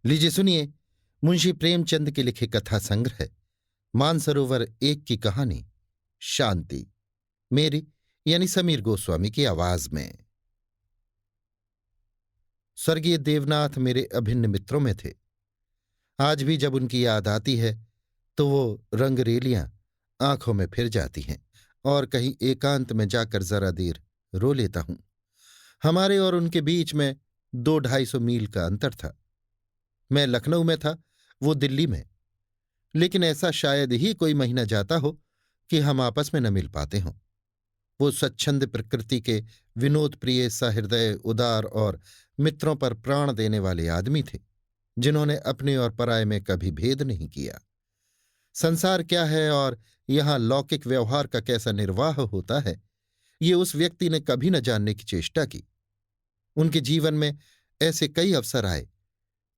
लीजिए सुनिए, मुंशी प्रेमचंद के लिखे कथा संग्रह मानसरोवर एक की कहानी शांति, मेरी यानी समीर गोस्वामी की आवाज में। स्वर्गीय देवनाथ मेरे अभिन्न मित्रों में थे। आज भी जब उनकी याद आती है तो वो रंगरेलियां आंखों में फिर जाती हैं और कहीं एकांत में जाकर जरा देर रो लेता हूं। हमारे और उनके बीच में 200-250 मील का अंतर था। मैं लखनऊ में था, वो दिल्ली में। लेकिन ऐसा शायद ही कोई महीना जाता हो कि हम आपस में न मिल पाते हों। वो स्वच्छंद प्रकृति के विनोद प्रिय सहृदय उदार और मित्रों पर प्राण देने वाले आदमी थे, जिन्होंने अपने और पराये में कभी भेद नहीं किया। संसार क्या है और यहां लौकिक व्यवहार का कैसा निर्वाह होता है, ये उस व्यक्ति ने कभी न जानने की चेष्टा की। उनके जीवन में ऐसे कई अवसर आए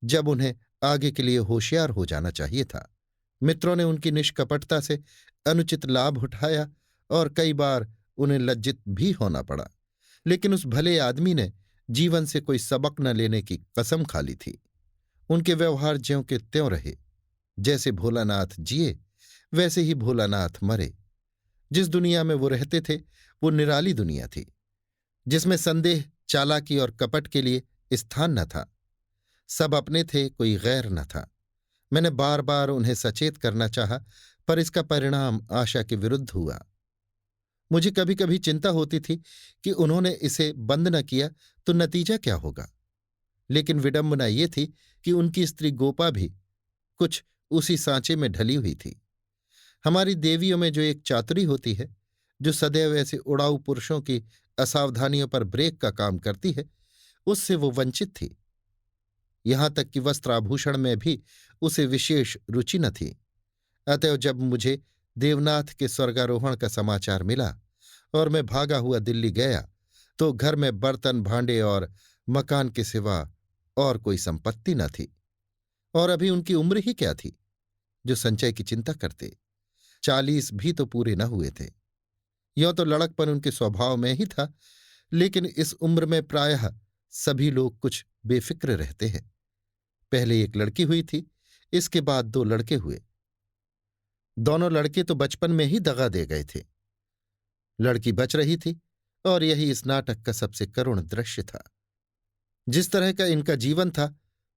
जब उन्हें आगे के लिए होशियार हो जाना चाहिए था। मित्रों ने उनकी निष्कपटता से अनुचित लाभ उठाया और कई बार उन्हें लज्जित भी होना पड़ा। लेकिन उस भले आदमी ने जीवन से कोई सबक न लेने की कसम खा ली थी। उनके व्यवहार ज्यों के त्यों रहे। जैसे भोलानाथ जिए वैसे ही भोलानाथ मरे। जिस दुनिया में वो रहते थे वो निराली दुनिया थी, जिसमें संदेह, चालाकी और कपट के लिए स्थान न था। सब अपने थे, कोई गैर न था। मैंने बार बार उन्हें सचेत करना चाहा, पर इसका परिणाम आशा के विरुद्ध हुआ। मुझे कभी कभी चिंता होती थी कि उन्होंने इसे बंद न किया तो नतीजा क्या होगा। लेकिन विडंबना ये थी कि उनकी स्त्री गोपा भी कुछ उसी सांचे में ढली हुई थी। हमारी देवियों में जो एक चातुरी होती है, जो सदैव ऐसे उड़ाऊ पुरुषों की असावधानियों पर ब्रेक का काम करती है, उससे वो वंचित थी। यहां तक कि वस्त्राभूषण में भी उसे विशेष रुचि न थी। अतएव जब मुझे देवनाथ के स्वर्गारोहण का समाचार मिला और मैं भागा हुआ दिल्ली गया, तो घर में बर्तन भांडे और मकान के सिवा और कोई संपत्ति न थी। और अभी उनकी उम्र ही क्या थी जो संचय की चिंता करते। 40 भी तो पूरे न हुए थे। यों तो लड़कपन उनके स्वभाव में ही था, लेकिन इस उम्र में प्रायः सभी लोग कुछ बेफिक्र रहते हैं। पहले एक लड़की हुई थी, इसके बाद 2 लड़के हुए। दोनों लड़के तो बचपन में ही दगा दे गए थे। लड़की बच रही थी और यही इस नाटक का सबसे करुण दृश्य था। जिस तरह का इनका जीवन था,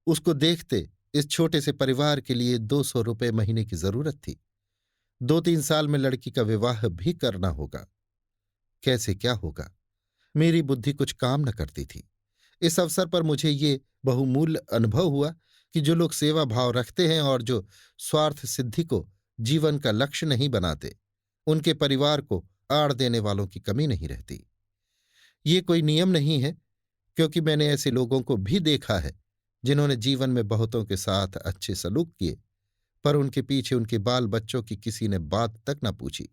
उसको देखते इस छोटे से परिवार के लिए 200 रुपये महीने की जरूरत थी। 2-3 साल में लड़की का विवाह भी करना होगा। कैसे क्या होगा, मेरी बुद्धि कुछ काम न करती थी। इस अवसर पर मुझे ये बहुमूल्य अनुभव हुआ कि जो लोग सेवा भाव रखते हैं और जो स्वार्थ सिद्धि को जीवन का लक्ष्य नहीं बनाते, उनके परिवार को आड़ देने वालों की कमी नहीं रहती। ये कोई नियम नहीं है, क्योंकि मैंने ऐसे लोगों को भी देखा है जिन्होंने जीवन में बहुतों के साथ अच्छे सलूक किए, पर उनके पीछे उनके बाल बच्चों की किसी ने बात तक न पूछी।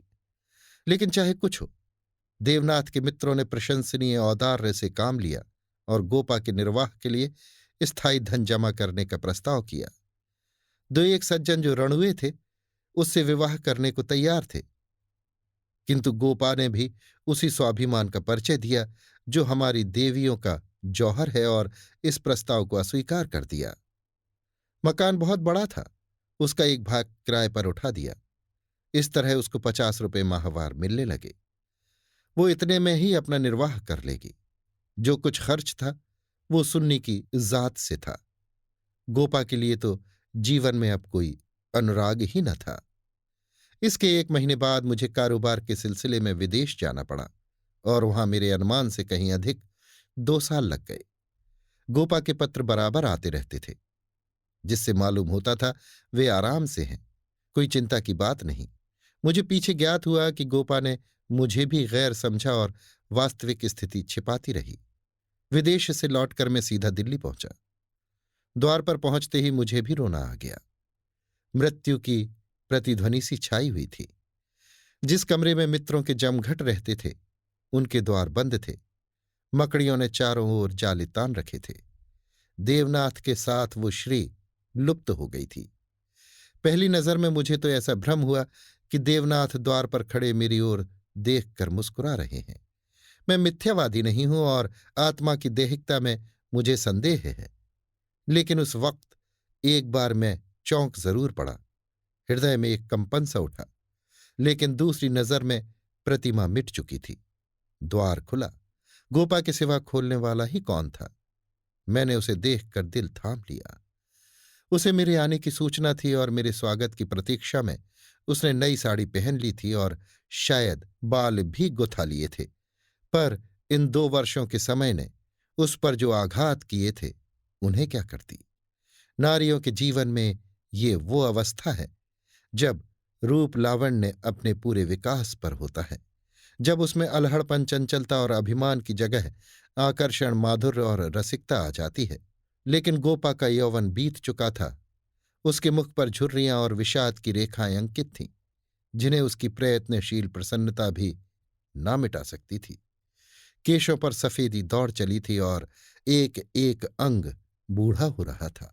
लेकिन चाहे कुछ हो, देवनाथ के मित्रों ने प्रशंसनीय औदार्य से काम लिया और गोपा के निर्वाह के लिए स्थायी धन जमा करने का प्रस्ताव किया। 2-1 सज्जन जो रणुए थे, उससे विवाह करने को तैयार थे, किंतु गोपा ने भी उसी स्वाभिमान का परिचय दिया जो हमारी देवियों का जौहर है और इस प्रस्ताव को अस्वीकार कर दिया। मकान बहुत बड़ा था, उसका एक भाग किराए पर उठा दिया। इस तरह उसको 50 रुपये माहवार मिलने लगे। वो इतने में ही अपना निर्वाह कर लेगी। जो कुछ खर्च था वो सुन्नी की जात से था। गोपा के लिए तो जीवन में अब कोई अनुराग ही न था। इसके 1 महीने बाद मुझे कारोबार के सिलसिले में विदेश जाना पड़ा और वहां मेरे अनुमान से कहीं अधिक 2 साल लग गए। गोपा के पत्र बराबर आते रहते थे, जिससे मालूम होता था वे आराम से हैं, कोई चिंता की बात नहीं। मुझे पीछे ज्ञात हुआ कि गोपा ने मुझे भी गैर समझा और वास्तविक स्थिति छिपाती रही। विदेश से लौटकर मैं सीधा दिल्ली पहुंचा। द्वार पर पहुंचते ही मुझे भी रोना आ गया। मृत्यु की प्रतिध्वनि सी छाई हुई थी। जिस कमरे में मित्रों के जमघट रहते थे, उनके द्वार बंद थे। मकड़ियों ने चारों ओर जाले तान रखे थे। देवनाथ के साथ वो श्री लुप्त हो गई थी। पहली नजर में मुझे तो ऐसा भ्रम हुआ कि देवनाथ द्वार पर खड़े मेरी ओर देखकर मुस्कुरा रहे हैं। मैं मिथ्यावादी नहीं हूं और आत्मा की देहिकता में मुझे संदेह है, लेकिन उस वक्त एक बार मैं चौंक जरूर पड़ा, हृदय में एक कंपन सा उठा, लेकिन दूसरी नजर में प्रतिमा मिट चुकी थी। द्वार खुला। गोपा के सिवा खोलने वाला ही कौन था? मैंने उसे देखकर दिल थाम लिया। उसे मेरे आने की सूचना थी और मेरे स्वागत की प्रतीक्षा में उसने नई साड़ी पहन ली थी और शायद बाल भी गुथा लिए थे। पर इन 2 वर्षों के समय ने उस पर जो आघात किए थे, उन्हें क्या करती? नारियों के जीवन में ये वो अवस्था है जब रूप लावण्य अपने पूरे विकास पर होता है, जब उसमें अलहड़पन, चंचलता और अभिमान की जगह आकर्षण, माधुर्य और रसिकता आ जाती है। लेकिन गोपा का यौवन बीत चुका था। उसके मुख पर झुर्रियां और विषाद की रेखाएं अंकित थीं, जिन्हें उसकी प्रयत्नशील प्रसन्नता भी ना मिटा सकती थी। केशों पर सफेदी दौड़ चली थी और एक एक अंग बूढ़ा हो रहा था।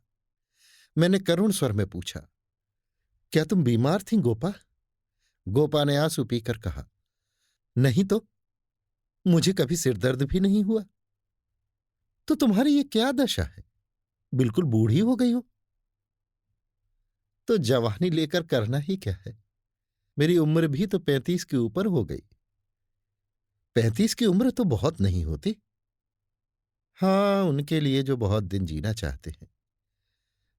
मैंने करुण स्वर में पूछा, क्या तुम बीमार थी गोपा? गोपा ने आंसू पीकर कहा, नहीं तो, मुझे कभी सिरदर्द भी नहीं हुआ। तो तुम्हारी ये क्या दशा है? बिल्कुल बूढ़ी हो गई हो। तो जवानी लेकर करना ही क्या है? मेरी उम्र भी तो 35 के ऊपर हो गई। 35 की उम्र तो बहुत नहीं होती। हाँ, उनके लिए जो बहुत दिन जीना चाहते हैं।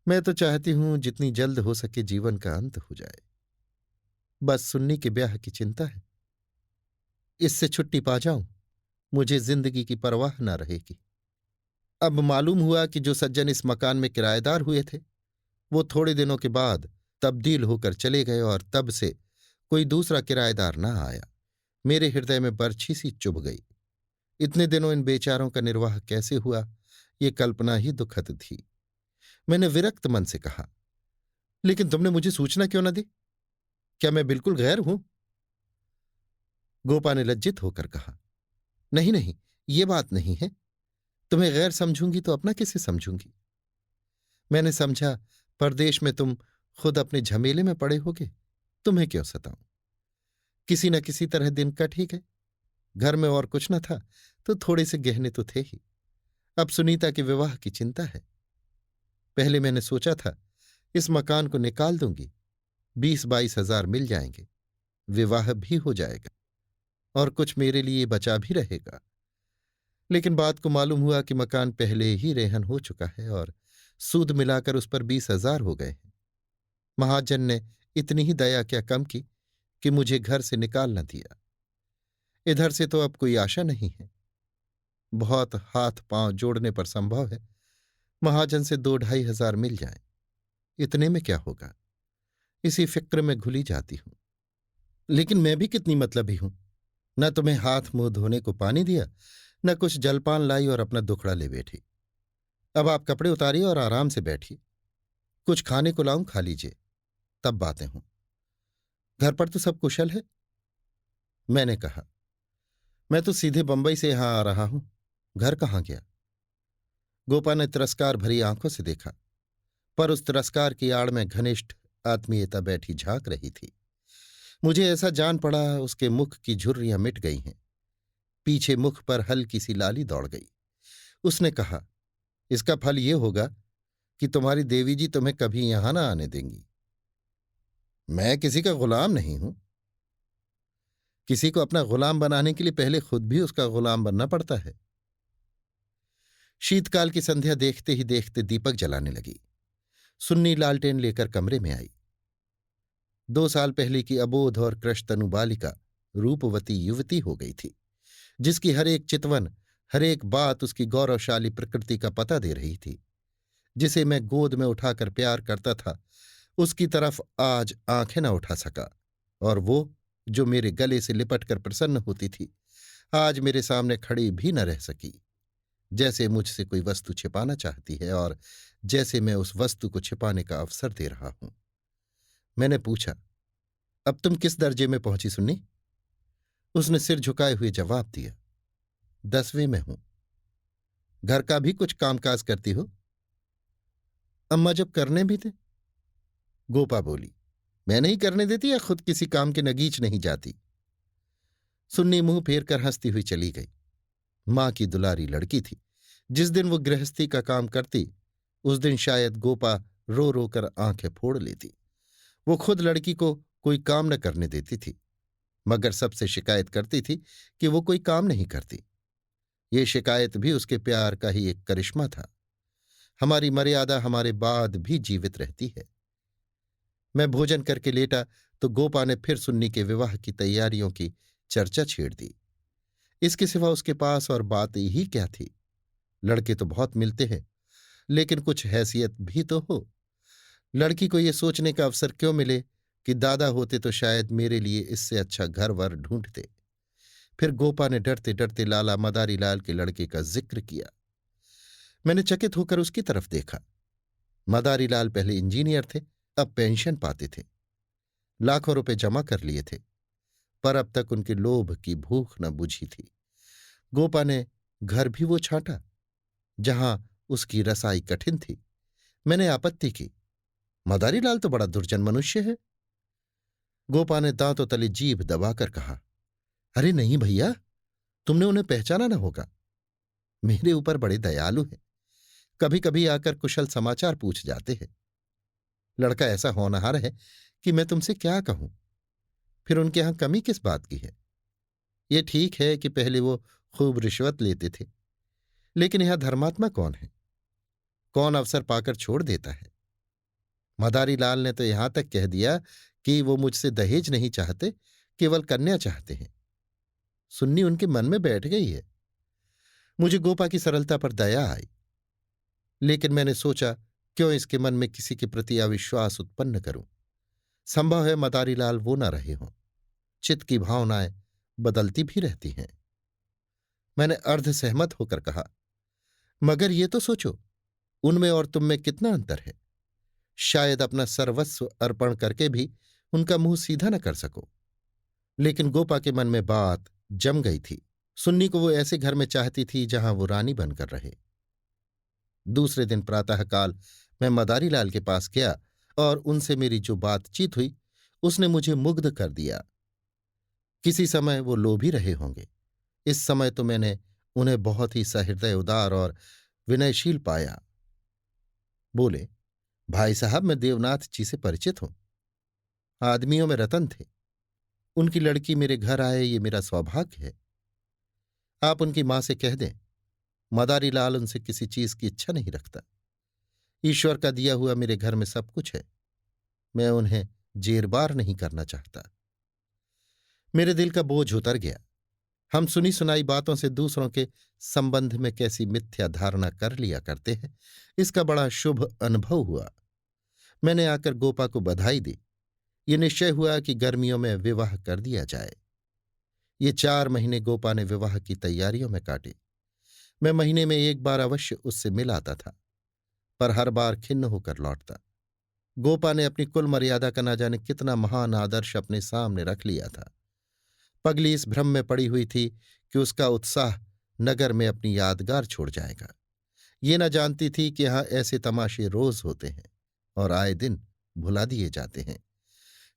मैं तो चाहती हूं जितनी जल्द हो सके जीवन का अंत हो जाए। बस सुन्नी के ब्याह की चिंता है। इससे छुट्टी पा जाऊं, मुझे जिंदगी की परवाह ना रहेगी। अब मालूम हुआ कि जो सज्जन इस मकान में किराएदार हुए थे, वो थोड़े दिनों के बाद तब्दील होकर चले गए और तब से कोई दूसरा किराएदार ना आया। मेरे हृदय में बरछी सी चुभ गई। इतने दिनों इन बेचारों का निर्वाह कैसे हुआ, ये कल्पना ही दुखद थी। मैंने विरक्त मन से कहा, लेकिन तुमने मुझे सूचना क्यों न दी? क्या मैं बिल्कुल गैर हूं? गोपा ने लज्जित होकर कहा, नहीं नहीं, ये बात नहीं है। तुम्हें गैर समझूंगी तो अपना किसे समझूंगी? मैंने समझा, परदेश में तुम खुद अपने झमेले में पड़े होगे, तुम्हें क्यों सताऊं? किसी न किसी तरह दिन कट ही गए। घर में और कुछ न था तो थोड़े से गहने तो थे ही। अब सुनीता के विवाह की चिंता है। पहले मैंने सोचा था इस मकान को निकाल दूंगी, 20-22 हजार मिल जाएंगे, विवाह भी हो जाएगा और कुछ मेरे लिए बचा भी रहेगा। लेकिन बात को मालूम हुआ कि मकान पहले ही रेहन हो चुका है और सूद मिलाकर उस पर 20,000 हो गए हैं। महाजन ने इतनी ही दया क्या कम की कि मुझे घर से निकाल न दिया। इधर से तो अब कोई आशा नहीं है। बहुत हाथ पांव जोड़ने पर संभव है महाजन से 2-2.5 हजार मिल जाएं। इतने में क्या होगा, इसी फिक्र में घुली जाती हूं। लेकिन मैं भी कितनी मतलबी हूं। न तुम्हें हाथ मुंह धोने को पानी दिया, न कुछ जलपान लाई और अपना दुखड़ा ले बैठी। अब आप कपड़े उतारिए और आराम से बैठिए। कुछ खाने को लाऊं, खा लीजिए, तब बातें हों। घर पर तो सब कुशल है? मैंने कहा, मैं तो सीधे बंबई से यहां आ रहा हूं, घर कहाँ गया? गोपा ने तिरस्कार भरी आंखों से देखा, पर उस तिरस्कार की आड़ में घनिष्ठ आत्मीयता बैठी झांक रही थी। मुझे ऐसा जान पड़ा उसके मुख की झुर्रियां मिट गई हैं। पीछे मुख पर हल्की सी लाली दौड़ गई। उसने कहा, इसका फल ये होगा कि तुम्हारी देवी जी तुम्हें कभी यहां ना आने देंगी। मैं किसी का गुलाम नहीं हूं। किसी को अपना गुलाम बनाने के लिए पहले खुद भी उसका गुलाम बनना पड़ता है। शीतकाल की संध्या देखते ही देखते दीपक जलाने लगी। सुन्नी लालटेन लेकर कमरे में आई। 2 साल पहले की अबोध और कृशतनु बालिका रूपवती युवती हो गई थी, जिसकी हर एक चितवन, हर एक बात उसकी गौरवशाली प्रकृति का पता दे रही थी। जिसे मैं गोद में उठाकर प्यार करता था, उसकी तरफ आज आंखें न उठा सका, और वो जो मेरे गले से लिपटकर प्रसन्न होती थी, आज मेरे सामने खड़ी भी न रह सकी। जैसे मुझसे कोई वस्तु छिपाना चाहती है और जैसे मैं उस वस्तु को छिपाने का अवसर दे रहा हूं। मैंने पूछा, अब तुम किस दर्जे में पहुंची सुन्नी? उसने सिर झुकाए हुए जवाब दिया, 10वें में हूं। घर का भी कुछ कामकाज करती हो? अम्मा जब करने भी थे। गोपा बोली, मैं नहीं करने देती या खुद किसी काम के नगीच नहीं जाती? सुन्नी मुंह फेर कर हंसती हुई चली गई। मां की दुलारी लड़की थी। जिस दिन वो गृहस्थी का काम करती, उस दिन शायद गोपा रो रो कर आंखें फोड़ लेती। वो खुद लड़की को कोई काम न करने देती थी, मगर सबसे शिकायत करती थी कि वो कोई काम नहीं करती। ये शिकायत भी उसके प्यार का ही एक करिश्मा था। हमारी मर्यादा हमारे बाद भी जीवित रहती है। मैं भोजन करके लेटा तो गोपा ने फिर सुन्नी के विवाह की तैयारियों की चर्चा छेड़ दी। इसके सिवा उसके पास और बात ही क्या थी। लड़के तो बहुत मिलते हैं, लेकिन कुछ हैसियत भी तो हो। लड़की को ये सोचने का अवसर क्यों मिले कि दादा होते तो शायद मेरे लिए इससे अच्छा घर वर ढूंढते। फिर गोपा ने डरते डरते लाला मदारी लाल के लड़के का जिक्र किया। मैंने चकित होकर उसकी तरफ देखा। मदारी लाल पहले इंजीनियर थे, अब पेंशन पाते थे। लाखों रुपए जमा कर लिए थे, पर अब तक उनके लोभ की भूख न बुझी थी। गोपा ने घर भी वो छांटा जहां उसकी रसाई कठिन थी। मैंने आपत्ति की, मदारी लाल तो बड़ा दुर्जन मनुष्य है। गोपा ने दांतों तले जीभ दबाकर कहा, अरे नहीं भैया, तुमने उन्हें पहचाना ना होगा। मेरे ऊपर बड़े दयालु हैं, कभी कभी आकर कुशल समाचार पूछ जाते हैं। लड़का ऐसा होनहार है कि मैं तुमसे क्या कहूं। फिर उनके यहां कमी किस बात की है। ये ठीक है कि पहले वो खूब रिश्वत लेते थे, लेकिन यहां धर्मात्मा कौन है? कौन अवसर पाकर छोड़ देता है? मदारी लाल ने तो यहां तक कह दिया कि वो मुझसे दहेज नहीं चाहते, केवल कन्या चाहते हैं। सुन्नी उनके मन में बैठ गई है। मुझे गोपा की सरलता पर दया आई, लेकिन मैंने सोचा क्यों इसके मन में किसी के प्रति अविश्वास उत्पन्न करूं। संभव है मदारी लाल वो न रहे हों। चित्त की भावनाएं बदलती भी रहती हैं। मैंने अर्ध सहमत होकर कहा, मगर ये तो सोचो, उनमें और तुम में कितना अंतर है। शायद अपना सर्वस्व अर्पण करके भी उनका मुंह सीधा न कर सको। लेकिन गोपा के मन में बात जम गई थी। सुन्नी को वो ऐसे घर में चाहती थी जहां वो रानी बनकर रहे। दूसरे दिन प्रातःकाल मैं मदारी लाल के पास गया और उनसे मेरी जो बातचीत हुई उसने मुझे मुग्ध कर दिया। किसी समय वो लोभी रहे होंगे, इस समय तो मैंने उन्हें बहुत ही सहृदय, उदार और विनयशील पाया। बोले, भाई साहब, मैं देवनाथ जी से परिचित हूं। आदमियों में रतन थे। उनकी लड़की मेरे घर आए, ये मेरा सौभाग्य है। आप उनकी मां से कह दें, मदारी लाल उनसे किसी चीज की इच्छा नहीं रखता। ईश्वर का दिया हुआ मेरे घर में सब कुछ है। मैं उन्हें जेरबार नहीं करना चाहता। मेरे दिल का बोझ उतर गया। हम सुनी सुनाई बातों से दूसरों के संबंध में कैसी मिथ्या धारणा कर लिया करते हैं, इसका बड़ा शुभ अनुभव हुआ। मैंने आकर गोपा को बधाई दी। ये निश्चय हुआ कि गर्मियों में विवाह कर दिया जाए। ये 4 महीने गोपा ने विवाह की तैयारियों में काटे। मैं महीने में एक बार अवश्य उससे मिल आता था, पर हर बार खिन्न होकर लौटता। गोपा ने अपनी कुल मर्यादा का न जाने कितना महान आदर्श अपने सामने रख लिया था। पगली इस भ्रम में पड़ी हुई थी कि उसका उत्साह नगर में अपनी यादगार छोड़ जाएगा। ये न जानती थी कि यहां ऐसे तमाशे रोज होते हैं और आए दिन भुला दिए जाते हैं।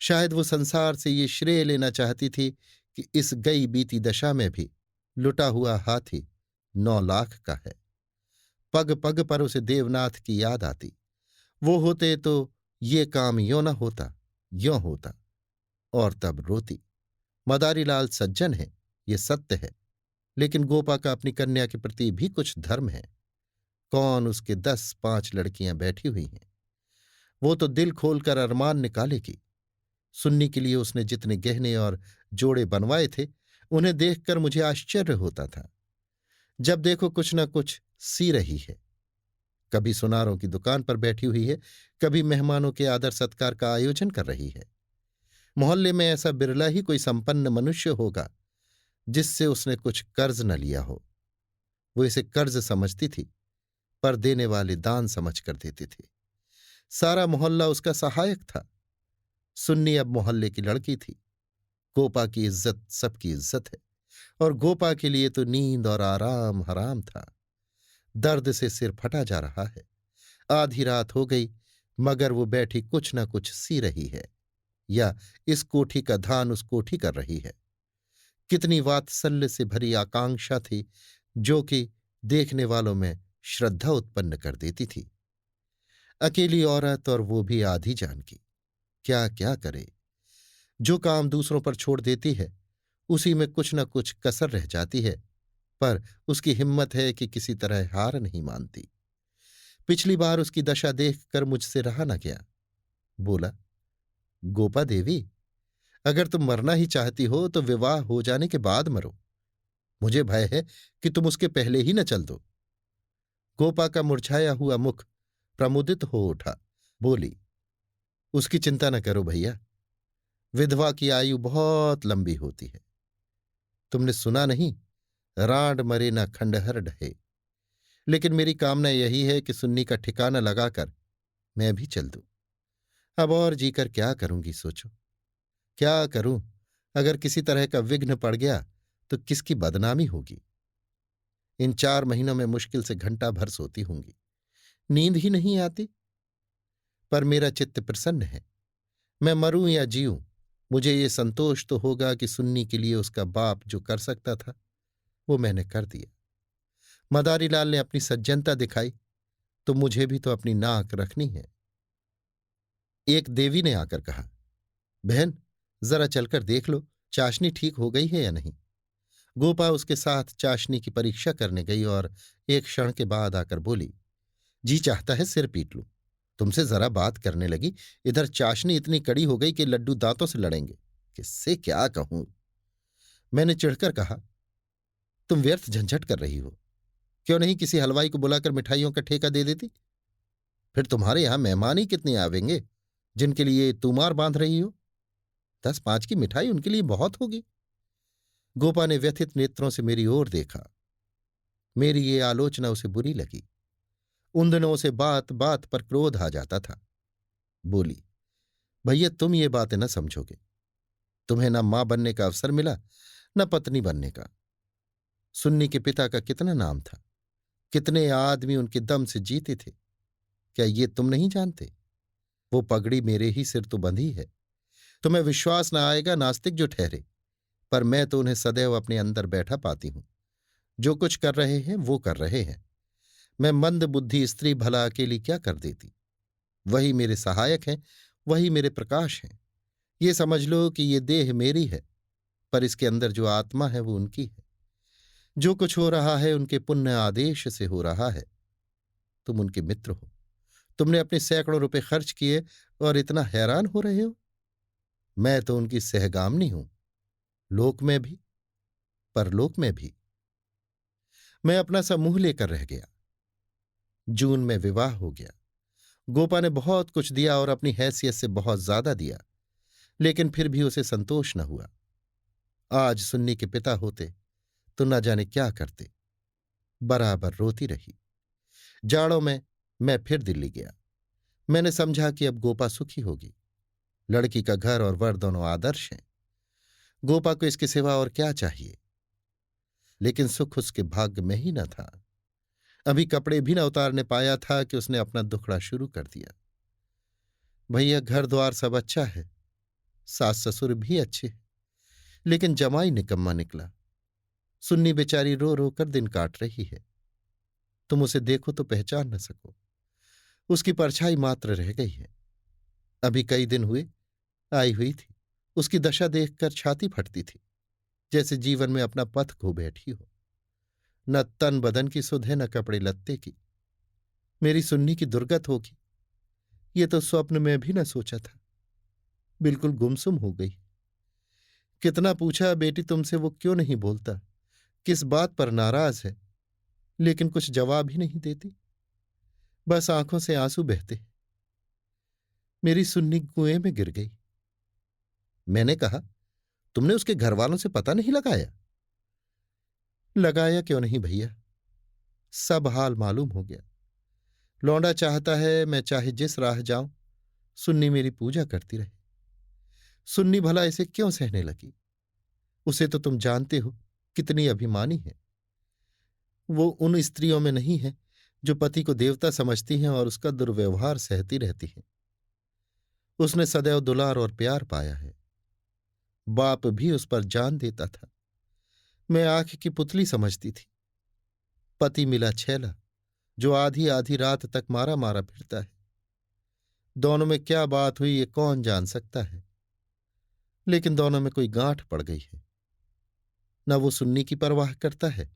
शायद वो संसार से ये श्रेय लेना चाहती थी कि इस गई बीती दशा में भी लुटा हुआ हाथी 9 लाख का है। पग पग पर उसे देवनाथ की याद आती। वो होते तो ये काम यों न होता, यों होता, और तब रोती। मदारी लाल सज्जन है, ये सत्य है, लेकिन गोपा का अपनी कन्या के प्रति भी कुछ धर्म है। कौन उसके 10-5 लड़कियां बैठी हुई हैं, वो तो दिल खोलकर अरमान निकालेगी। सुन्नी के लिए उसने जितने गहने और जोड़े बनवाए थे, उन्हें देखकर मुझे आश्चर्य होता था। जब देखो कुछ न कुछ सी रही है। कभी सुनारों की दुकान पर बैठी हुई है, कभी मेहमानों के आदर सत्कार का आयोजन कर रही है। मोहल्ले में ऐसा बिरला ही कोई संपन्न मनुष्य होगा जिससे उसने कुछ कर्ज न लिया हो। वो इसे कर्ज समझती थी, पर देने वाले दान समझ कर देते थे। सारा मोहल्ला उसका सहायक था। सुन्नी अब मोहल्ले की लड़की थी। गोपा की इज्जत सबकी इज्जत है, और गोपा के लिए तो नींद और आराम हराम था। दर्द से सिर फटा जा रहा है। आधी रात हो गई, मगर वो बैठी कुछ न कुछ सी रही है, या इस कोठी का ध्यान उस कोठी कर रही है। कितनी वात्सल्य से भरी आकांक्षा थी, जो कि देखने वालों में श्रद्धा उत्पन्न कर देती थी। अकेली औरत और वो भी आधी जान की। क्या क्या करे। जो काम दूसरों पर छोड़ देती है उसी में कुछ न कुछ कसर रह जाती है, पर उसकी हिम्मत है कि किसी तरह हार नहीं मानती। पिछली बार उसकी दशा देखकर मुझसे रहा न गया। बोला, गोपा देवी, अगर तुम मरना ही चाहती हो तो विवाह हो जाने के बाद मरो। मुझे भय है कि तुम उसके पहले ही न चल दो। गोपा का मुरझाया हुआ मुख प्रमुदित हो उठा। बोली, उसकी चिंता न करो भैया, विधवा की आयु बहुत लंबी होती है। तुमने सुना नहीं, रांड मरे न खंडहर ढहे। लेकिन मेरी कामना यही है कि सुन्नी का ठिकाना लगाकर मैं भी चल दूं। अब और जीकर क्या करूंगी सोचो। क्या करूं? अगर किसी तरह का विघ्न पड़ गया तो किसकी बदनामी होगी। इन 4 महीनों में मुश्किल से घंटा भर सोती होंगी, नींद ही नहीं आती। पर मेरा चित्त प्रसन्न है। मैं मरूं या जीऊं, मुझे ये संतोष तो होगा कि सुन्नी के लिए उसका बाप जो कर सकता था वो मैंने कर दिया। मदारीलाल ने अपनी सज्जनता दिखाई तो मुझे भी तो अपनी नाक रखनी है। एक देवी ने आकर कहा, बहन, जरा चलकर देख लो चाशनी ठीक हो गई है या नहीं। गोपा उसके साथ चाशनी की परीक्षा करने गई और एक क्षण के बाद आकर बोली, जी चाहता है सिर पीट लूं। तुमसे जरा बात करने लगी, इधर चाशनी इतनी कड़ी हो गई कि लड्डू दांतों से लड़ेंगे। किससे क्या कहूं। मैंने चिढ़कर कहा, तुम व्यर्थ झंझट कर रही हो। क्यों नहीं किसी हलवाई को बुलाकर मिठाइयों का ठेका दे देती। फिर तुम्हारे यहां मेहमान ही कितने आवेंगे जिनके लिए तूमार बांध रही हो। 10-5 की मिठाई उनके लिए बहुत होगी। गोपा ने व्यथित नेत्रों से मेरी ओर देखा। मेरी ये आलोचना उसे बुरी लगी। उन दिनों उसे बात बात पर क्रोध आ जाता था। बोली, भैया तुम ये बातें न समझोगे। तुम्हें न मां बनने का अवसर मिला, न पत्नी बनने का। सुन्नी के पिता का कितना नाम था, कितने आदमी उनके दम से जीते थे, क्या ये तुम नहीं जानते। वो पगड़ी मेरे ही सिर तो बंधी है। तुम्हें विश्वास न आएगा, नास्तिक जो ठहरे, पर मैं तो उन्हें सदैव अपने अंदर बैठा पाती हूं। जो कुछ कर रहे हैं वो कर रहे हैं। मैं मंद बुद्धि स्त्री भला अकेली क्या कर देती। वही मेरे सहायक हैं, वही मेरे प्रकाश हैं। ये समझ लो कि ये देह मेरी है, पर इसके अंदर जो आत्मा है वो उनकी है। जो कुछ हो रहा है उनके पुण्य आदेश से हो रहा है। तुम उनके मित्र हो, तुमने अपने सैकड़ों रुपए खर्च किए और इतना हैरान हो रहे हो। मैं तो उनकी सहगामनी हूं, लोक में भी, परलोक में भी। मैं अपना सा मुंह लेकर रह गया। जून में विवाह हो गया। गोपा ने बहुत कुछ दिया और अपनी हैसियत से बहुत ज्यादा दिया, लेकिन फिर भी उसे संतोष न हुआ। आज सुन्नी के पिता होते तो न जाने क्या करते। बराबर रोती रही। जाड़ों में मैं फिर दिल्ली गया। मैंने समझा कि अब गोपा सुखी होगी। लड़की का घर और वर दोनों आदर्श हैं। गोपा को इसके सिवा और क्या चाहिए। लेकिन सुख उसके भाग्य में ही न था। अभी कपड़े भी न उतारने पाया था कि उसने अपना दुखड़ा शुरू कर दिया। भैया घर द्वार सब अच्छा है, सास ससुर भी अच्छे हैं, लेकिन जमाई निकम्मा निकला। सुन्नी बेचारी रो रो कर दिन काट रही है। तुम उसे देखो तो पहचान न सको। उसकी परछाई मात्र रह गई है। अभी कई दिन हुए आई हुई थी। उसकी दशा देखकर छाती फटती थी, जैसे जीवन में अपना पथ खो बैठी हो। न तन बदन की सुध है, न कपड़े लत्ते की। मेरी सुन्नी की दुर्गत होगी, ये तो स्वप्न में भी न सोचा था। बिल्कुल गुमसुम हो गई। कितना पूछा, बेटी तुमसे वो क्यों नहीं बोलता, किस बात पर नाराज है, लेकिन कुछ जवाब ही नहीं देती। बस आंखों से आंसू बहते। मेरी सुन्नी कुएं में गिर गई। मैंने कहा, तुमने उसके घर वालों से पता नहीं लगाया। लगाया क्यों नहीं भैया, सब हाल मालूम हो गया। लौंडा चाहता है मैं चाहे जिस राह जाऊं, सुन्नी मेरी पूजा करती रहे। सुन्नी भला इसे क्यों सहने लगी। उसे तो तुम जानते हो कितनी अभिमानी है। वो उन स्त्रियों में नहीं है जो पति को देवता समझती हैं और उसका दुर्व्यवहार सहती रहती हैं। उसने सदैव दुलार और प्यार पाया है। बाप भी उस पर जान देता था। मैं आंख की पुतली समझती थी। पति मिला छैला, जो आधी आधी रात तक मारा मारा फिरता है। दोनों में क्या बात हुई ये कौन जान सकता है, लेकिन दोनों में कोई गांठ पड़ गई है। न वो सुन्नी की परवाह करता है,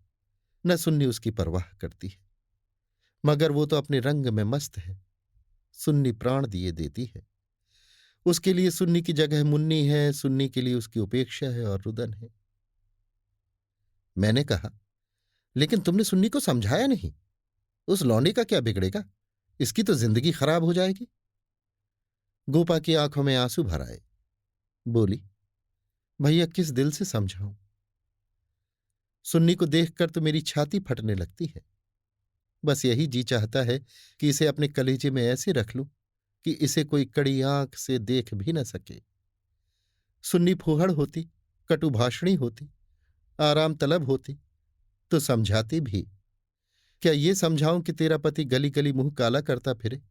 न सुन्नी उसकी परवाह करती है। मगर वो तो अपने रंग में मस्त है, सुन्नी प्राण दिए देती है। उसके लिए सुन्नी की जगह मुन्नी है, सुन्नी के लिए उसकी उपेक्षा है और रुदन है। मैंने कहा, लेकिन तुमने सुन्नी को समझाया नहीं। उस लौंडे का क्या बिगड़ेगा, इसकी तो जिंदगी खराब हो जाएगी। गोपा की आंखों में आंसू भर आए। बोली, भैया किस दिल से समझाऊं। सुन्नी को देखकर तो मेरी छाती फटने लगती है। बस यही जी चाहता है कि इसे अपने कलेजे में ऐसे रख लूं कि इसे कोई कड़ी आंख से देख भी न सके। सुन्नी फूहड़ होती, कटुभाषणी होती, आराम तलब होती तो समझाती भी। क्या ये समझाऊं कि तेरा पति गली गली मुंह काला करता फिरे,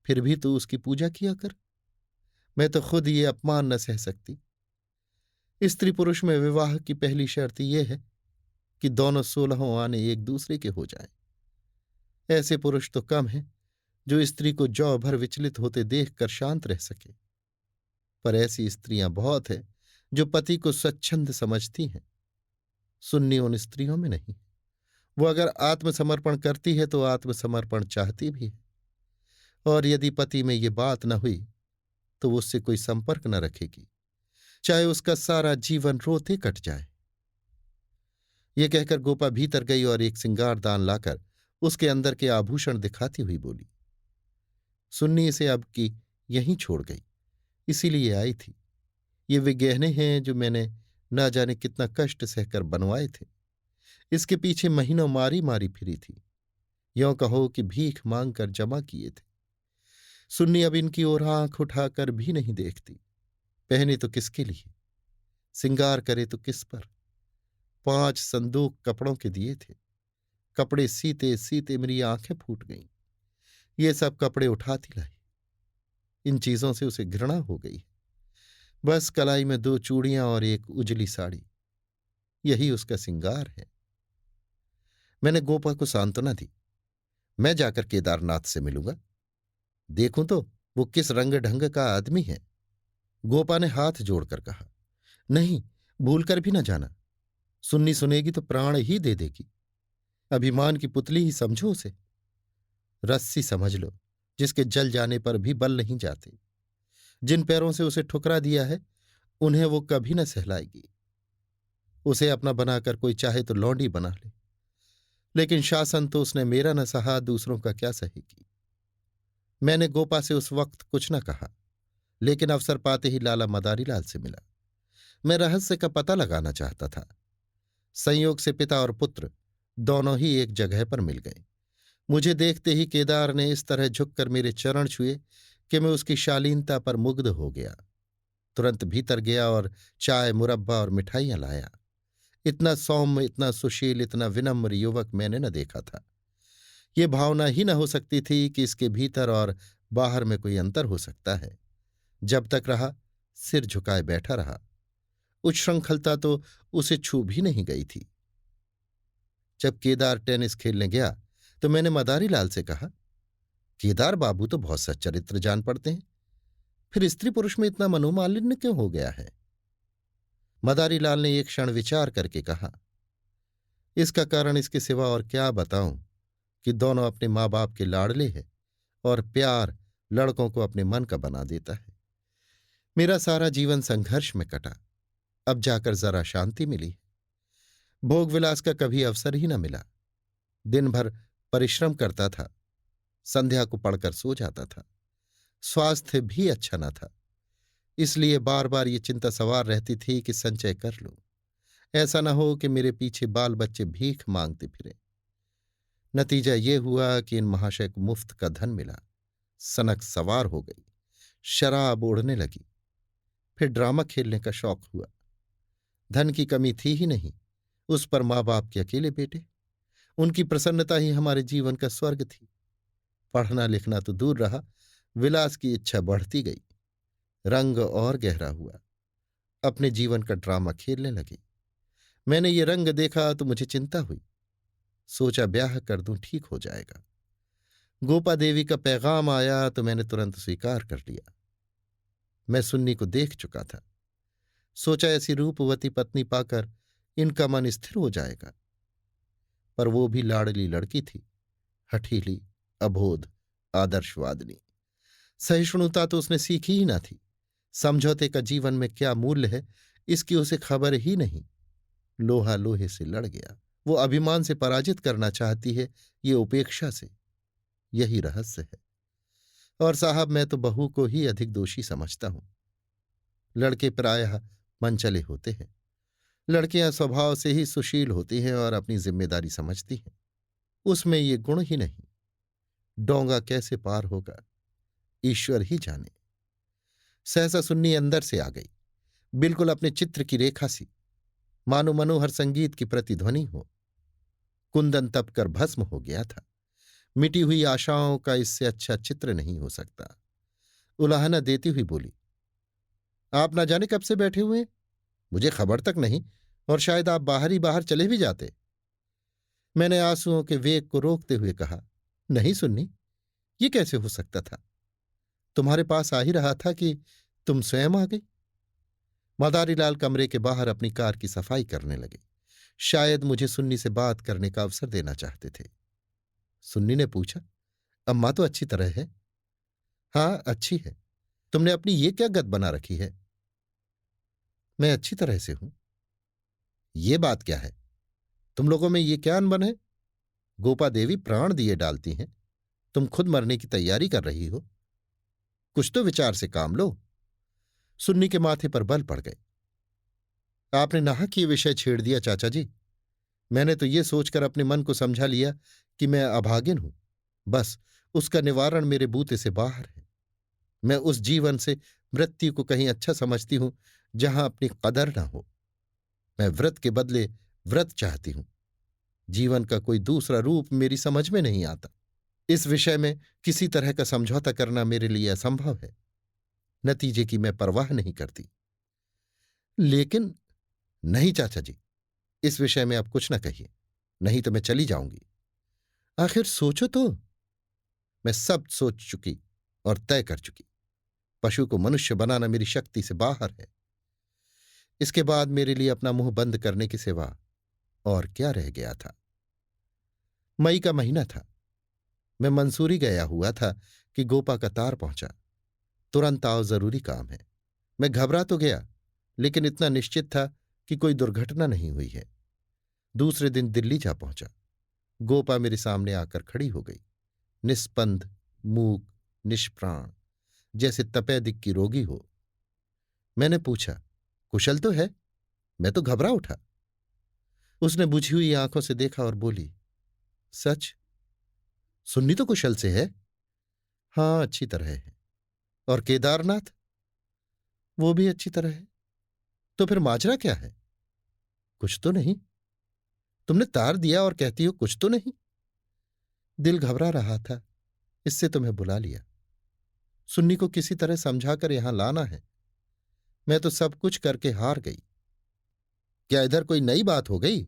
फिर भी तू उसकी पूजा किया कर। मैं तो खुद ये अपमान न सह सकती। स्त्री पुरुष में विवाह की पहली शर्त यह है कि दोनों 16 आने एक दूसरे के हो जाएं। ऐसे पुरुष तो कम हैं जो स्त्री को जौ भर विचलित होते देखकर शांत रह सके, पर ऐसी स्त्रियां बहुत हैं जो पति को स्वच्छंद समझती हैं। सुन्नी उन स्त्रियों में नहीं। वो अगर आत्मसमर्पण करती है तो आत्मसमर्पण चाहती भी है, और यदि पति में ये बात न हुई तो वो उससे कोई संपर्क न रखेगी, चाहे उसका सारा जीवन रोते कट जाए। ये कहकर गोपा भीतर गई और एक सिंगारदान लाकर उसके अंदर के आभूषण दिखाती हुई बोली, सुन्नी इसे अब की यहीं छोड़ गई, इसीलिए आई थी। ये वे गहने हैं जो मैंने न जाने कितना कष्ट सहकर बनवाए थे। इसके पीछे महीनों मारी मारी फिरी थी, यों कहो कि भीख मांग कर जमा किए थे। सुन्नी अब इनकी ओर आंख उठाकर भी नहीं देखती। पहने तो किसके लिए, सिंगार करे तो किस पर। 5 संदूक कपड़ों के दिए थे। कपड़े सीते सीते मेरी आंखें फूट गईं। ये सब कपड़े उठाती लाई। इन चीजों से उसे घृणा हो गई। बस कलाई में 2 चूड़ियां और एक उजली साड़ी, यही उसका सिंगार है। मैंने गोपा को सांत्वना दी, मैं जाकर केदारनाथ से मिलूंगा, देखूं तो वो किस रंग ढंग का आदमी है। गोपा ने हाथ जोड़कर कहा, नहीं, भूलकर भी न जाना। सुन्नी सुनेगी तो प्राण ही दे देगी। अभिमान की पुतली ही समझो उसे। रस्सी समझ लो, जिसके जल जाने पर भी बल नहीं जाते। जिन पैरों से उसे ठुकरा दिया है उन्हें वो कभी न सहलाएगी। उसे अपना बनाकर कोई चाहे तो लौंडी बना ले, लेकिन शासन तो उसने मेरा न सहा, दूसरों का क्या सहेगी। मैंने गोपा से उस वक्त कुछ न कहा, लेकिन अवसर पाते ही लाला मदारीलाल से मिला। मैं रहस्य का पता लगाना चाहता था। संयोग से पिता और पुत्र दोनों ही एक जगह पर मिल गए। मुझे देखते ही केदार ने इस तरह झुककर मेरे चरण छुए कि मैं उसकी शालीनता पर मुग्ध हो गया। तुरंत भीतर गया और चाय, मुरब्बा और मिठाइयां लाया। इतना सौम्य, इतना सुशील, इतना विनम्र युवक मैंने न देखा था। ये भावना ही न हो सकती थी कि इसके भीतर और बाहर में कोई अंतर हो सकता है। जब तक रहा, सिर झुकाए बैठा रहा। उच्छृंखलता तो उसे छू भी नहीं गई थी। जब केदार टेनिस खेलने गया तो मैंने मदारीलाल से कहा, केदार बाबू तो बहुत सच्चरित्र जान पड़ते हैं, फिर स्त्री पुरुष में इतना मनोमालिन्य क्यों हो गया है। मदारीलाल ने एक क्षण विचार करके कहा, इसका कारण इसके सिवा और क्या बताऊं कि दोनों अपने माँ बाप के लाडले हैं और प्यार लड़कों को अपने मन का बना देता है। मेरा सारा जीवन संघर्ष में कटा, अब जाकर जरा शांति मिली। भोग विलास का कभी अवसर ही न मिला। दिन भर परिश्रम करता था, संध्या को पढ़कर सो जाता था। स्वास्थ्य भी अच्छा न था, इसलिए बार बार ये चिंता सवार रहती थी कि संचय कर लूं, ऐसा न हो कि मेरे पीछे बाल बच्चे भीख मांगते फिरे। नतीजा ये हुआ कि इन महाशय को मुफ्त का धन मिला, सनक सवार हो गई, शराब ओढ़ने लगी। फिर ड्रामा खेलने का शौक हुआ। धन की कमी थी ही नहीं, उस पर माँ बाप के अकेले बेटे, उनकी प्रसन्नता ही हमारे जीवन का स्वर्ग थी। पढ़ना लिखना तो दूर रहा, विलास की इच्छा बढ़ती गई। रंग और गहरा हुआ, अपने जीवन का ड्रामा खेलने लगे। मैंने ये रंग देखा तो मुझे चिंता हुई। सोचा ब्याह कर दूं, ठीक हो जाएगा। गोपा देवी का पैगाम आया तो मैंने तुरंत स्वीकार कर लिया। मैं सुन्नी को देख चुका था। सोचा ऐसी रूपवती पत्नी पाकर इनका मन स्थिर हो जाएगा, पर वो भी लाडली लड़की थी, हठीली, अबोध, आदर्शवादिनी। सहिष्णुता तो उसने सीखी ही ना थी। समझौते का जीवन में क्या मूल्य है इसकी उसे खबर ही नहीं। लोहा लोहे से लड़ गया। वो अभिमान से पराजित करना चाहती है, ये उपेक्षा से। यही रहस्य है। और साहब, मैं तो बहू को ही अधिक दोषी समझता हूं। लड़के प्रायः मनचले होते हैं। लड़कियां स्वभाव से ही सुशील होती हैं और अपनी जिम्मेदारी समझती हैं। उसमें ये गुण ही नहीं। डोंगा कैसे पार होगा ईश्वर ही जाने। सहसा सुन्नी अंदर से आ गई, बिल्कुल अपने चित्र की रेखा सी, मानो मनोहर संगीत की प्रतिध्वनि हो। कुंदन तप कर भस्म हो गया था। मिटी हुई आशाओं का इससे अच्छा चित्र नहीं हो सकता। उलाहना देती हुई बोली, आप ना जाने कब से बैठे हुए हैं? मुझे खबर तक नहीं, और शायद आप बाहर ही बाहर चले भी जाते। मैंने आंसुओं के वेग को रोकते हुए कहा, नहीं सुन्नी, ये कैसे हो सकता था? तुम्हारे पास आ ही रहा था कि तुम स्वयं आ गई। मदारीलाल कमरे के बाहर अपनी कार की सफाई करने लगे। शायद मुझे सुन्नी से बात करने का अवसर देना चाहते थे। सुन्नी ने पूछा, अम्मा तो अच्छी तरह है? हाँ, अच्छी है। तुमने अपनी ये क्या गत बना रखी है? मैं अच्छी तरह से हूं। ये बात क्या है? तुम लोगों में ये क्या अनबन है? गोपा देवी प्राण दिए डालती हैं, तुम खुद मरने की तैयारी कर रही हो। कुछ तो विचार से काम लो। सुन्नी के माथे पर बल पड़ गए। आपने नाहक ये विषय छेड़ दिया चाचा जी। मैंने तो ये सोचकर अपने मन को समझा लिया कि मैं अभागिन हूं। बस उसका निवारण मेरे बूते से बाहर है। मैं उस जीवन से मृत्यु को कहीं अच्छा समझती हूं जहां अपनी कदर न हो। मैं व्रत के बदले व्रत चाहती हूं। जीवन का कोई दूसरा रूप मेरी समझ में नहीं आता। इस विषय में किसी तरह का समझौता करना मेरे लिए असंभव है। नतीजे की मैं परवाह नहीं करती। लेकिन नहीं चाचा जी, इस विषय में अब कुछ न कहिए, नहीं तो मैं चली जाऊंगी। आखिर सोचो तो। मैं सब सोच चुकी और तय कर चुकी। पशु को मनुष्य बनाना मेरी शक्ति से बाहर है। इसके बाद मेरे लिए अपना मुंह बंद करने की सिवा और क्या रह गया था? मई का महीना था। मैं मंसूरी गया हुआ था कि गोपा का तार पहुंचा। तुरंत आओ, जरूरी काम है। मैं घबरा तो गया, लेकिन इतना निश्चित था कि कोई दुर्घटना नहीं हुई है। दूसरे दिन दिल्ली जा पहुंचा। गोपा मेरे सामने आकर खड़ी हो गई, निस्पंद, मूक, निष्प्राण, जैसे तपेदिक की रोगी हो। मैंने पूछा, कुशल तो है? मैं तो घबरा उठा। उसने बुझी हुई आंखों से देखा और बोली, सच? सुन्नी तो कुशल से है। हाँ, अच्छी तरह है। और केदारनाथ? वो भी अच्छी तरह है। तो फिर माजरा क्या है? कुछ तो नहीं? तुमने तार दिया और कहती हो कुछ तो नहीं। दिल घबरा रहा था, इससे तुम्हें बुला लिया। सुन्नी को किसी तरह समझाकर यहां लाना है। मैं तो सब कुछ करके हार गई। क्या इधर कोई नई बात हो गई?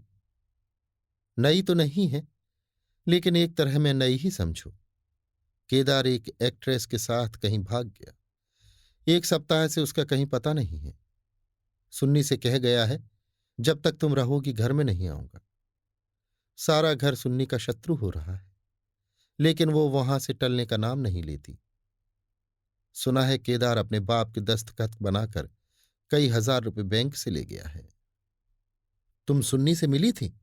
नई तो नहीं है, लेकिन एक तरह मैं नई ही समझू। केदार एक एक्ट्रेस के साथ कहीं भाग गया। 1 सप्ताह से उसका कहीं पता नहीं है। सुन्नी से कह गया है, जब तक तुम रहोगी घर में नहीं आऊंगा। सारा घर सुन्नी का शत्रु हो रहा है, लेकिन वो वहां से टलने का नाम नहीं लेती। सुना है केदार अपने बाप के दस्तखत बनाकर कई हजार रुपए बैंक से ले गया है। तुम सुन्नी से मिली थी?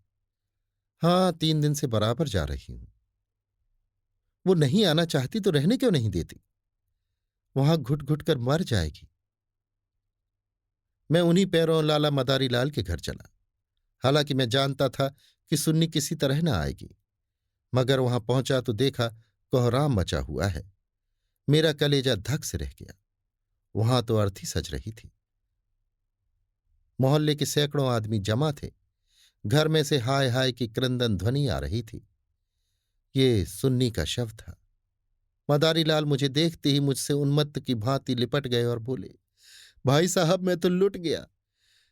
हाँ, 3 दिन से बराबर जा रही हूं। वो नहीं आना चाहती तो रहने क्यों नहीं देती? वहां घुट घुट कर मर जाएगी। मैं उन्हीं पैरों लाला मदारी लाल के घर चला। हालांकि मैं जानता था कि सुन्नी किसी तरह न आएगी, मगर वहां पहुंचा तो देखा कोहराम मचा हुआ है। मेरा कलेजा धक से रह गया। वहां तो अर्थी सज रही थी। मोहल्ले के सैकड़ों आदमी जमा थे। घर में से हाय हाय की क्रंदन ध्वनि आ रही थी। ये सुन्नी का शव था। मदारीलाल मुझे देखते ही मुझसे उन्मत्त की भांति लिपट गए और बोले, भाई साहब, मैं तो लुट गया।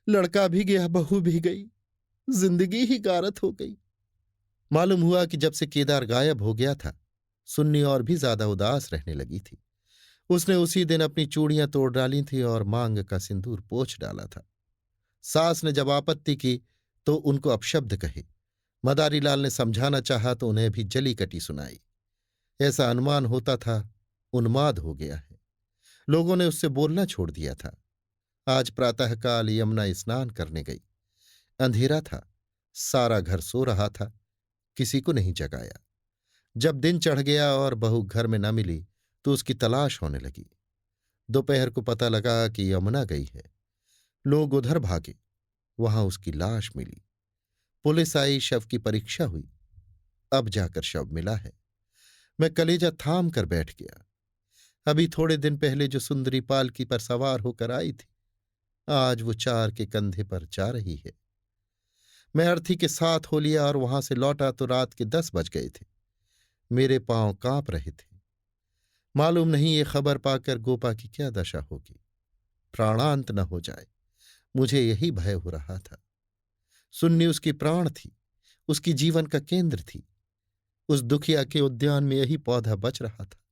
लड़का भी गया, बहू भी गई, जिंदगी ही गारत हो गई। मालूम हुआ कि जब से केदार गायब हो गया था, सुन्नी और भी ज्यादा उदास रहने लगी थी। उसने उसी दिन अपनी चूड़ियां तोड़ डाली थी और मांग का सिंदूर पोंछ डाला था। सास ने जब आपत्ति की तो उनको अपशब्द कहे। मदारीलाल ने समझाना चाहा तो उन्हें भी जली कटी सुनाई। ऐसा अनुमान होता था उन्माद हो गया है। लोगों ने उससे बोलना छोड़ दिया था। आज प्रातःकाल यमुना स्नान करने गई। अंधेरा था, सारा घर सो रहा था, किसी को नहीं जगाया। जब दिन चढ़ गया और बहू घर में न मिली तो उसकी तलाश होने लगी। दोपहर को पता लगा कि यमुना गई है। लोग उधर भागे, वहां उसकी लाश मिली। पुलिस आई, शव की परीक्षा हुई। अब जाकर शव मिला है। मैं कलेजा थाम कर बैठ गया। अभी थोड़े दिन पहले जो सुंदरी पालकी पर सवार होकर आई थी, आज वो 4 के कंधे पर जा रही है। मैं अर्थी के साथ हो लिया और वहां से लौटा तो रात के 10 बज गए थे। मेरे पांव कांप रहे थे। मालूम नहीं ये खबर पाकर गोपा की क्या दशा होगी। प्राणांत न हो जाए, मुझे यही भय हो रहा था। सुन्नी उसकी प्राण थी, उसकी जीवन का केंद्र थी। उस दुखिया के उद्यान में यही पौधा बच रहा था।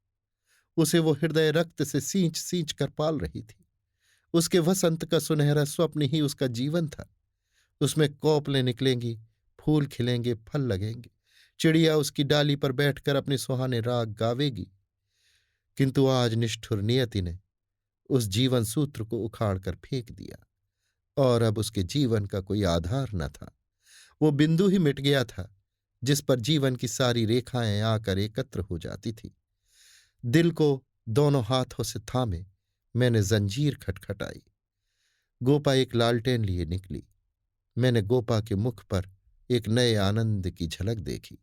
उसे वो हृदय रक्त से सींच सींच कर पाल रही थी। उसके वसंत का सुनहरा स्वप्न ही उसका जीवन था। उसमें कोपलें निकलेंगी, फूल खिलेंगे, फल लगेंगे, चिड़िया उसकी डाली पर बैठकर अपने सुहाने राग गावेगी। किंतु आज निष्ठुर नियति ने उस जीवन सूत्र को उखाड़ कर फेंक दिया और अब उसके जीवन का कोई आधार न था। वो बिंदु ही मिट गया था जिस पर जीवन की सारी रेखाएं आकर एकत्र हो जाती थी। दिल को दोनों हाथों से थामे मैंने जंजीर खटखटाई। गोपा एक लालटेन लिए निकली। मैंने गोपा के मुख पर एक नए आनंद की झलक देखी।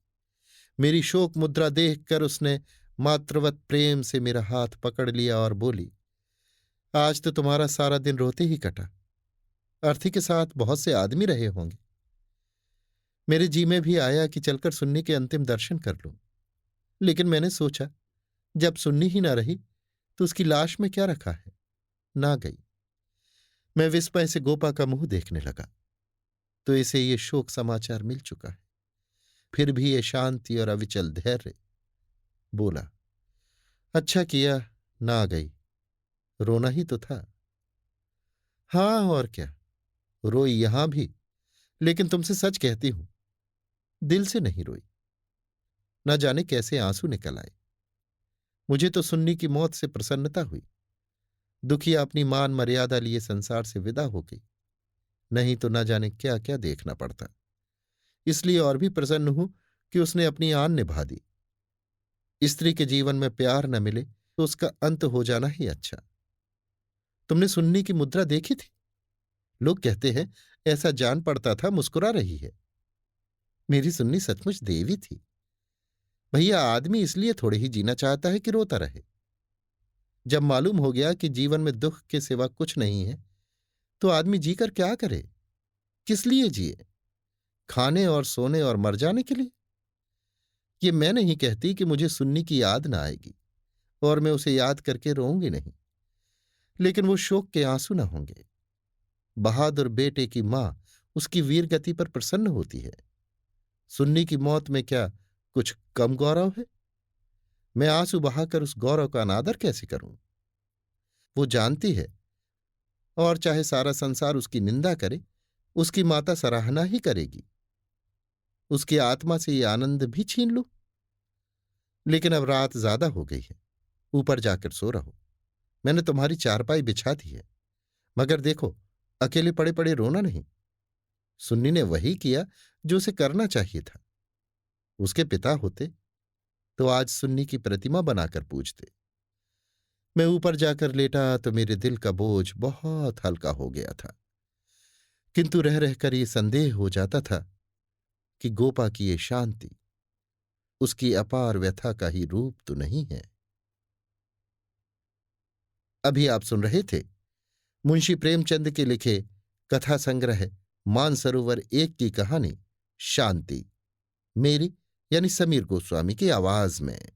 मेरी शोक मुद्रा देखकर उसने मातृवत प्रेम से मेरा हाथ पकड़ लिया और बोली, आज तो तुम्हारा सारा दिन रोते ही कटा। अर्थी के साथ बहुत से आदमी रहे होंगे। मेरे जी में भी आया कि चलकर सुन्नी के अंतिम दर्शन कर लूं, लेकिन मैंने सोचा जब सुन्नी ही ना रही तो उसकी लाश में क्या रखा है। ना गई। मैं विस्मय से गोपा का मुंह देखने लगा तो इसे ये शोक समाचार मिल चुका है। फिर भी ये शांति और अविचल धैर्य। बोला, अच्छा किया ना गई, रोना ही तो था। हाँ और क्या, रोई यहां भी, लेकिन तुमसे सच कहती हूं, दिल से नहीं रोई। न जाने कैसे आंसू निकल आए। मुझे तो सुन्नी की मौत से प्रसन्नता हुई। दुखिया अपनी मान मर्यादा लिए संसार से विदा हो गई, नहीं तो न जाने क्या क्या देखना पड़ता। इसलिए और भी प्रसन्न हूं कि उसने अपनी आन निभा दी। स्त्री के जीवन में प्यार न मिले तो उसका अंत हो जाना ही अच्छा। तुमने सुन्नी की मुद्रा देखी थी? लोग कहते हैं ऐसा जान पड़ता था मुस्कुरा रही है। मेरी सुन्नी सचमुच देवी थी। भैया, आदमी इसलिए थोड़े ही जीना चाहता है कि रोता रहे। जब मालूम हो गया कि जीवन में दुख के सिवा कुछ नहीं है तो आदमी जीकर क्या करे? किस लिए जिए? खाने और सोने और मर जाने के लिए? ये मैं नहीं कहती कि मुझे सुन्नी की याद ना आएगी और मैं उसे याद करके रोऊंगी नहीं, लेकिन वो शोक के आंसू न होंगे। बहादुर बेटे की मां उसकी वीर गति पर प्रसन्न होती है। सुन्नी की मौत में क्या कुछ कम गौरव है? मैं आंसू बहाकर उस गौरव का अनादर कैसे करूं? वो जानती है, और चाहे सारा संसार उसकी निंदा करे, उसकी माता सराहना ही करेगी। उसकी आत्मा से ये आनंद भी छीन लूं? लेकिन अब रात ज्यादा हो गई है, ऊपर जाकर सो रहो। मैंने तुम्हारी चारपाई बिछा दी है, मगर देखो, अकेले पड़े पड़े रोना नहीं। सुन्नी ने वही किया जो उसे करना चाहिए था। उसके पिता होते तो आज सुन्नी की प्रतिमा बनाकर पूजते। मैं ऊपर जाकर लेटा तो मेरे दिल का बोझ बहुत हल्का हो गया था, किंतु रह रहकर ये संदेह हो जाता था कि गोपा की ये शांति उसकी अपार व्यथा का ही रूप तो नहीं है। अभी आप सुन रहे थे मुंशी प्रेमचंद के लिखे कथा संग्रह मानसरोवर 1 की कहानी शांति, मेरी यानी समीर गोस्वामी की आवाज में।